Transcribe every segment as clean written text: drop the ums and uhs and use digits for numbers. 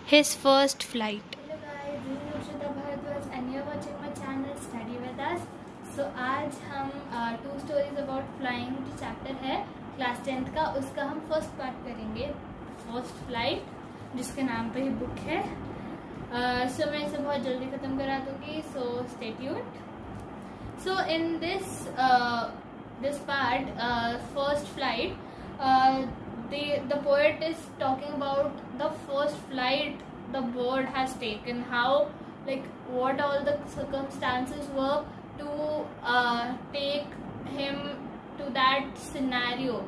his first flight. Hello guys, this is Urshita Bharadwaj and you're watching my channel Study with us. So आज हम to stories about flying जो chapter है class 10th का, उसका हम first part करेंगे, first flight, जिसके नाम पे ही बुक है. सो मैं इसे बहुत जल्दी ख़त्म करा दूँगी, so stay tuned. So in this part, first flight, the poet is talking about the first flight the bird has taken, how, like, what all the circumstances were to take him to that scenario,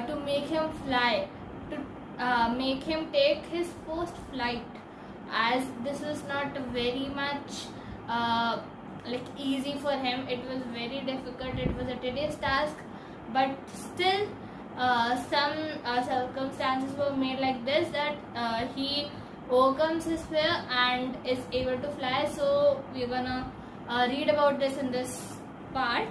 to make him fly, to make him take his first flight, as this was not very much like easy for him. It was very difficult, it was a tedious task, but still some circumstances were made like this that he overcomes his fear and is able to fly. So we're gonna read about this in this part.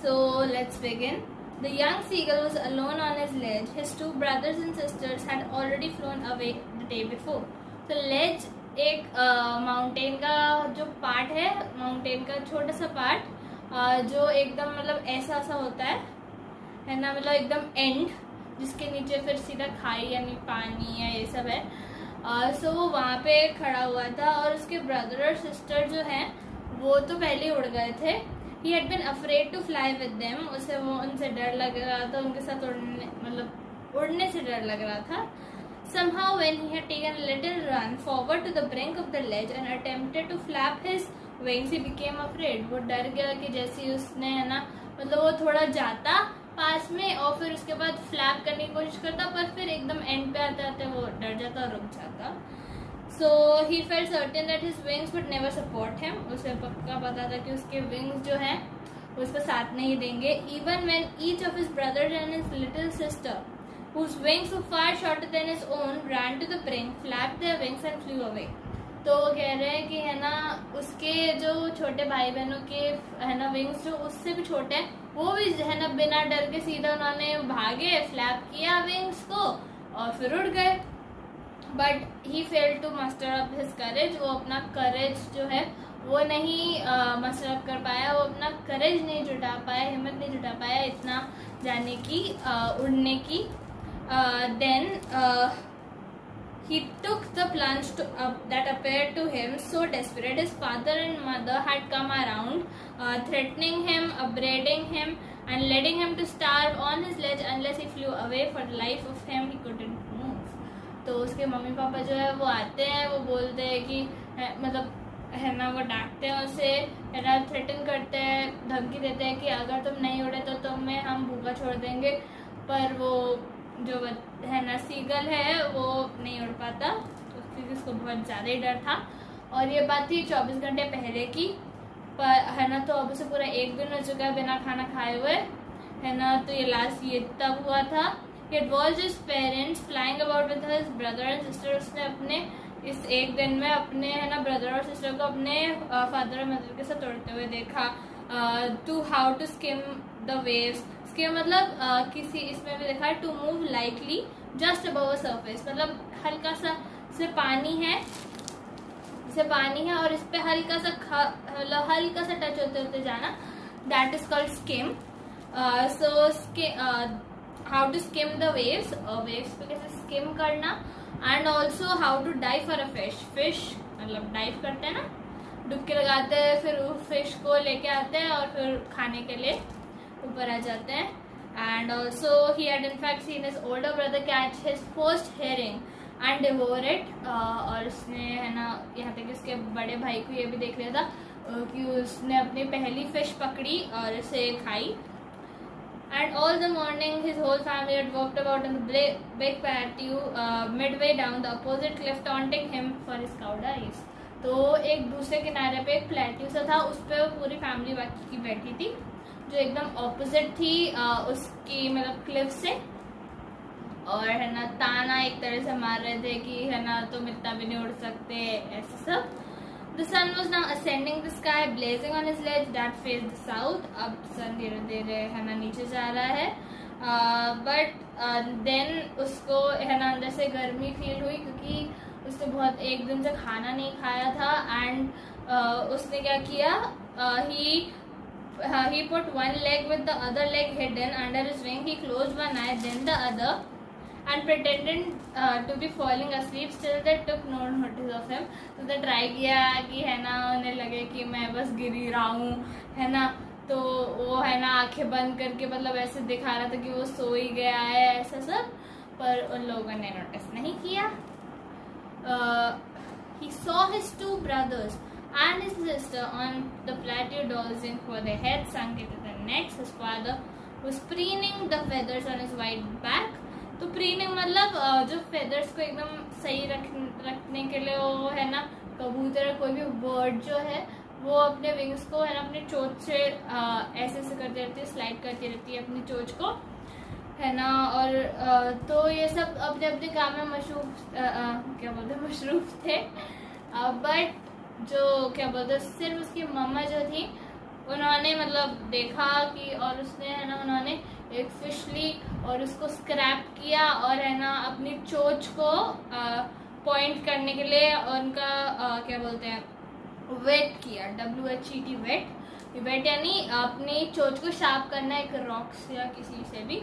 So let's begin. The young seagull was alone on his ledge. His two brothers and sisters had already flown away the day before. So ledge एक mountain का जो part है, mountain का छोटा सा part जो एकदम मतलब ऐसा सा होता है ना, मतलब एकदम एंड, जिसके नीचे फिर सीधा खाई यानी पानी या ये सब है. सो वो वहाँ पे खड़ा हुआ था और उसके ब्रदर और सिस्टर जो हैं वो तो पहले ही उड़ गए थे. He had been afraid to fly with them. उसे वो उनसे डर लग रहा था, उनके साथ उड़ने, मतलब उड़ने से डर लग रहा था. Somehow when he had taken a little run forward to the brink of the ledge and attempted to flap his wings, he became afraid. वो डर गया कि जैसे उसने, है ना, मतलब वो थोड़ा जाता पास में और फिर उसके बाद फ्लैप करने की कोशिश करता, पर फिर एकदम एंड पे आते आते वो डर जाता और रुक जाता. So he felt certain that his wings would never support him. उसे पक्का पता था कि उसके विंग्स जो हैं वो उसको साथ नहीं देंगे. Even when each of his brother and his little sister, whose wings were far shorter than his own, ran to the brink, flapped their wings and flew away. तो वो कह रहे हैं कि, है ना, उसके जो छोटे भाई बहनों के, है ना, विंग्स जो उससे भी छोटे हैं, वो भी, है ना, बिना डर के सीधा उन्होंने भागे, फ्लैप किया विंग्स को और फिर उड़ गए. But he fail to muster up his courage. वो अपना करेज जो है वो नहीं मस्टर अप कर पाया, वो अपना करेज नहीं जुटा पाया, हिम्मत नहीं जुटा पाया इतना जाने की, उड़ने की. Then he took the plunge that appeared to him so desperate. His father and mother had come around, threatening him, upbraiding him, and letting him to starve on his ledge unless he flew away. For the life of him, he couldn't move. तो उसके mummy papa जो है वो आते हैं, वो बोलते हैं कि, मतलब, है ना, वो डांटते हैं उसे, है ना, थ्रेटन करते हैं, धमकी देते हैं कि अगर तुम नहीं उड़े तो तुम्हें हम भूखा छोड़ देंगे. पर वो जो है ना सीगल है वो नहीं उड़ पाता, क्योंकि उसको बहुत ज़्यादा ही डर था. और ये बात थी 24 घंटे पहले की, पर, है ना, तो अब उसे पूरा एक दिन हो चुका है बिना खाना खाए हुए, है ना. तो ये लास्ट ये तब हुआ था. It was his parents flying about with his brother and sister. उसने अपने इस एक दिन में अपने, है ना, ब्रदर और सिस्टर को अपने फादर और मदर के साथ उड़ते हुए देखा. To how to skim the waves. इसके मतलब किसी इसमें भी देखा है to move lightly just above a surface, मतलब हल्का सा से पानी है, जैसे पानी है और इस पे हल्का सा हल्का सा टच होते होते जाना, that is called skim. So how to skim the waves, waves पे कैसे स्किम करना. And also how to dive for a fish. Fish मतलब डाइव करते हैं ना, डुबकी लगाते हैं, फिर उस फिश को लेके आते हैं और फिर खाने के लिए ऊपर आ जाते हैं. And also he had in fact seen his older brother catch his first herring and devour it. और उसने, है ना, यहाँ तक उसके बड़े भाई को ये भी देख लिया था कि उसने अपनी पहली फिश पकड़ी और इसे खाई. And all the morning his whole family had walked about in the big plateau midway down the opposite cliff, taunting him for his cowardice. तो एक दूसरे किनारे पे एक प्लेट्यू सा था, उस पर पूरी फैमिली बाकी की बैठी थी, जो एकदम ऑपोजिट थी उसकी, मतलब क्लिफ से. और, है ना, ताना एक तरह से मार रहे थे कि, है ना, तुम इतना भी नहीं उड़ सकते, ऐसे सब. The sun was now ascending the sky, blazing on his ledge that faced the south. अब सन धीरे धीरे, है ना, नीचे जा रहा है. बट देन उसको है ना अंदर से गर्मी फील हुई, क्योंकि उसने बहुत एक दिन से खाना नहीं खाया था। एंड उसने क्या किया, he put one leg with the other leg hidden under his wing. He closed one eye, then the other, and pretended to be falling asleep. Still they took no notice of him. तो they try किया कि है ना उन्हें लगे कि मैं बस गिर ही रहा हूँ, है ना। तो वो है ना आंखें बंद करके मतलब ऐसे दिखा रहा था कि वो सो ही गया है, ऐसा सब, पर उन लोगों ने नोटिस नहीं किया। He saw his two brothers and his sister on the plateau dozing, for their heads sunk into their necks. His father was preening the feathers on his white back. तो प्रीनिंग मतलब जो feathers को एकदम सही रखने के लिए वो है ना, कबूतर कोई भी बर्ड जो है वो अपने विंग्स को है ना अपने चोंच से ऐसे ऐसे करती रहती है, स्लाइड करती रहती है अपनी चोंच को, है ना। और तो ये सब अपने अपने काम में मशरूफ थे। बट जो क्या बोलते सिर्फ उसकी मम्मा जो थी उन्होंने मतलब देखा कि, और उसने है ना उन्होंने एक फिश ली और उसको स्क्रैप किया और है ना अपनी चोंच को पॉइंट करने के लिए उनका क्या बोलते हैं वेट किया, WHET वेट यानी अपनी चोंच को शार्प करना एक रॉक्स या किसी से भी।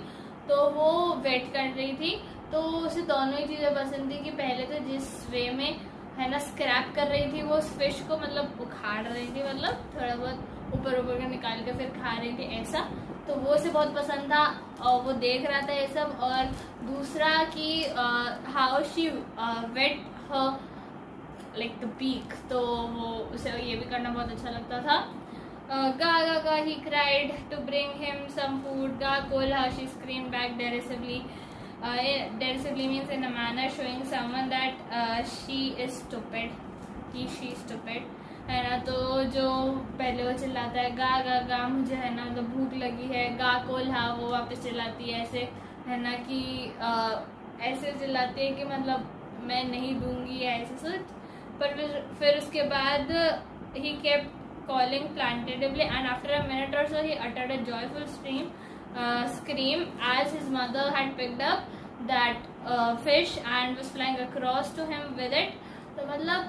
तो वो वेट कर रही थी, तो उसे दोनों ही चीज़ें पसंद थी कि पहले तो जिस वे में है ना स्क्रैप कर रही थी वो उस फिश को मतलब उखाड़ रही थी, मतलब थोड़ा बहुत ऊपर ऊपर का निकाल के फिर खा रही थी ऐसा, तो वो उसे बहुत पसंद था और वो देख रहा था ये सब। और दूसरा कि how she wait her like the peak, तो वो उसे ये भी करना बहुत अच्छा लगता था। गा गा गा he cried to bring him some food. Ga kolha, she screamed back derisively. Derisively means in a manner showing someone that she is stupid, she stupid, है ना। तो जो पहले वो चिल्लाता है गा गा गा मुझे है ना तो भूख लगी है, गा कोल्हा वो वापस चिल्लाती है ऐसे, है ना कि ऐसे चिल्लाती है कि मतलब मैं नहीं दूंगी ऐसे सोच। पर फिर उसके बाद he kept calling plaintively, and after a minute or so he uttered a joyful scream as his mother had picked up that fish and was flying across to him with it. तो मतलब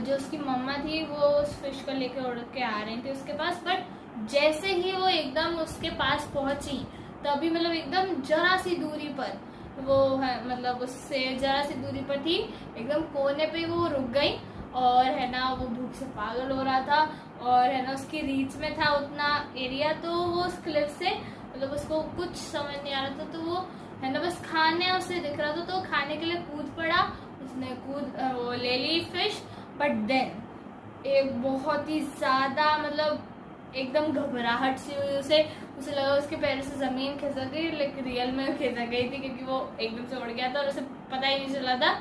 जो उसकी मम्मा थी वो उस fish को लेकर उड़ के आ रही थी उसके पास, बट जैसे ही वो एकदम उसके पास पहुंची तभी मतलब एकदम जरा सी दूरी पर वो है मतलब उससे जरा सी दूरी पर थी, एकदम कोने पे वो रुक गई और है ना वो भूख से पागल हो रहा था और है ना उसकी रीच में था उतना एरिया, तो वो उस क्लिफ से मतलब उसको कुछ समझ नहीं आ रहा था, तो वो है ना बस खाने उसे दिख रहा था तो खाने के लिए कूद पड़ा, उसने वो ले ली फिश। बट देन एक बहुत ही ज़्यादा मतलब एकदम घबराहट सी हुई उसे लगा उसके पैर से ज़मीन खिसक गई, लेकिन रियल में खिसक गई थी क्योंकि वो एकदम से उड़ गया था और उसे पता ही नहीं चला था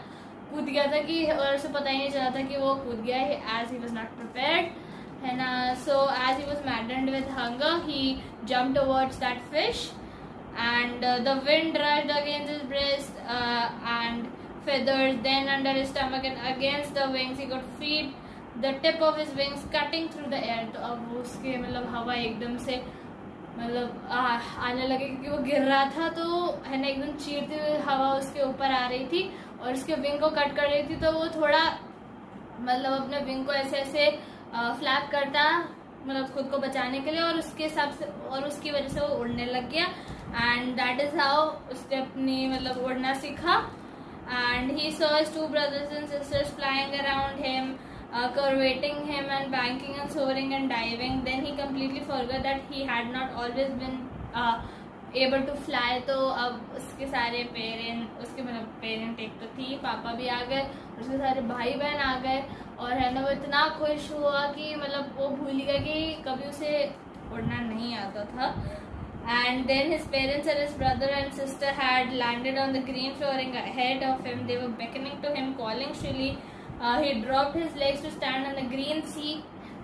कूद गया था कि, और उसे पता ही नहीं चला था कि वो कूद गया है, as he was not prepared, है ना। So as he was maddened with hunger he jump towards that fish and the wind rushed against his breast and feathers, then under his stomach and against the wings. He could feel the tip of his wings cutting through the air. तो अब उसके मतलब हवा एकदम से मतलब आने लगे क्योंकि वो गिर रहा था, तो है ना एकदम चीरती हुई हवा उसके ऊपर आ रही थी और उसके विंग को कट कर रही थी। तो वो थोड़ा मतलब अपने विंग को ऐसे ऐसे फ्लैप करता मतलब खुद को बचाने के लिए, और उसके हिसाब से और उसकी वजह से वो उड़ने लग गया। एंड दैट इज हाउ उसने अपनी मतलब उड़ना सीखा। And he saw his two brothers and sisters flying around him, curvating him and banking and soaring and diving. Then he completely forgot that he had not always been able to fly. तो अब उसके सारे parent उसके मतलब parent एक तो थी, पापा भी आ गए, उसके सारे भाई बहन आ गए और है ना वो इतना खुश हुआ कि मतलब वो भूल गया कि कभी उसे उड़ना नहीं आता था। And then his parents and his brother and sister had landed on the green flooring ahead of him. They were beckoning to him, calling shrilly. He dropped his legs to stand on the green sea.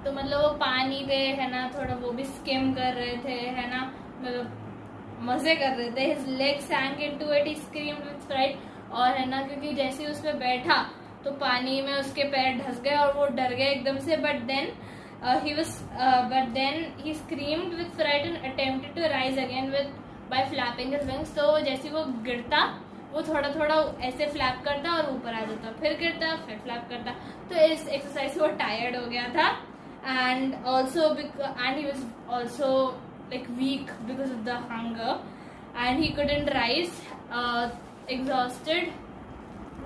तो मतलब वो पानी पे है ना थोड़ा वो भी स्किम कर रहे थे, है ना मतलब मजे कर रहे थे। His legs sank into it. He screamed with fright. और है ना क्योंकि जैसे ही उसमें बैठा तो पानी में उसके पैर धंस गए और वो डर गए एकदम से। But then he screamed with fright and attempted to rise again with by flapping his wings. तो जैसे वो गिरता वो थोड़ा थोड़ा ऐसे फ्लैप करता और ऊपर आ जाता, फिर गिरता फिर फ्लैप करता। तो इस एक्सरसाइज से वो टायर्ड हो गया था and he was also like weak because of the hunger, and he couldn't rise, exhausted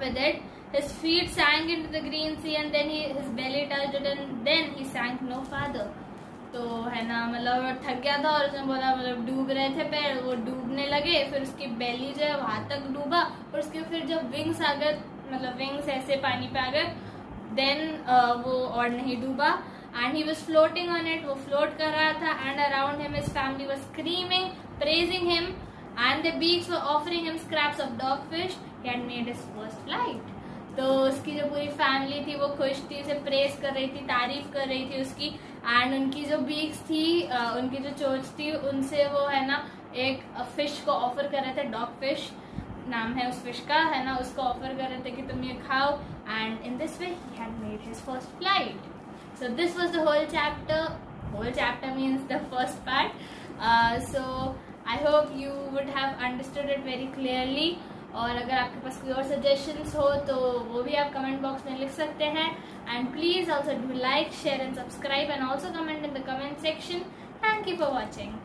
with it. His feet sank into the green sea and then his belly touched it and then he sank no farther. तो है ना, मतलब थक गया था और उसने बोला, मतलब डूब रहे थे पैर, वो डूबने लगे, फिर उसकी बेली जो है वहां तक डूबा और उसके फिर जब विंग्स आ गए, मतलब विंग्स ऐसे पानी पे आ गए, देन वो और नहीं डूबा and he was floating on it, वो float कर रहा था and around him his family was screaming, praising him and the beaks were offering him scraps of dogfish. He had made his first flight. तो उसकी जो पूरी family थी वो खुश थी, उसे प्रेस कर रही थी, तारीफ कर रही थी उसकी, एंड उनकी जो बीक्स थी, उनकी जो चोंच थी, उनसे वो है ना एक फिश को ऑफर कर रहे थे, डॉग फिश नाम है उस फिश का, है ना, उसको ऑफर कर रहे थे कि तुम ये खाओ, and in this way he had made his first flight. So this was the whole chapter. Whole chapter means the first part. So I hope you would have understood it very clearly. और अगर आपके पास कोई और suggestions हो तो वो भी आप comment box में लिख सकते हैं. And please also do like, share and subscribe and also comment in the comment section. Thank you for watching.